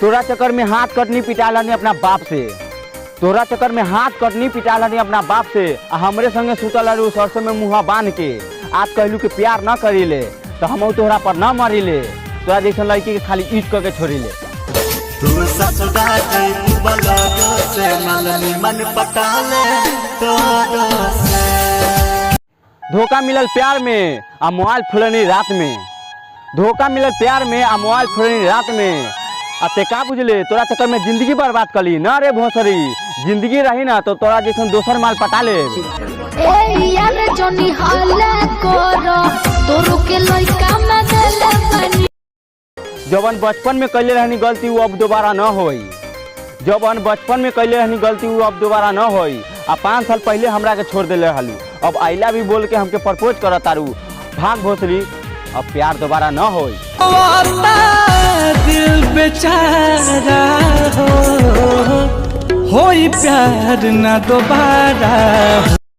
तोरा चक्कर में हाथ कटनी पिटा लानी अपना बाप से, तोरा चक्कर में हाथ कटनी पिटा लानी अपना बाप से। हमरे संगे सुतल रही सरसों में मुँह बांध के। आज कहलू कि प्यार न करी ले तो हम तोहरा पर न मरी ले, तोरा जैसा लड़की के खाली ईट करके छोड़ी ले। धोखा मिलल प्यार में आ मोबाइल फोड़नी रात में, धोखा मिलल प्यार में आ मोबाइल फोड़नी रात में। आ ते का बुझले तोरा चक्कर में जिंदगी बर्बाद कली ना रे भोसरी। जिंदगी रही ना तो तोरा जैसन दोसर माल पटा ले। जवन बचपन में कैले रहनी गलती वो अब दोबारा न होई, जवन बचपन में कैले रहनी गलती वो अब दोबारा न होई। आ 5 साल पहले हमरा के छोड़ देले हलू, अब आइला भी बोल के हमके प्रपोज करत तारू। भाग भोसरी, अब प्यार दोबारा न होई। दिल बेचारा होई प्यार ना दोबारा।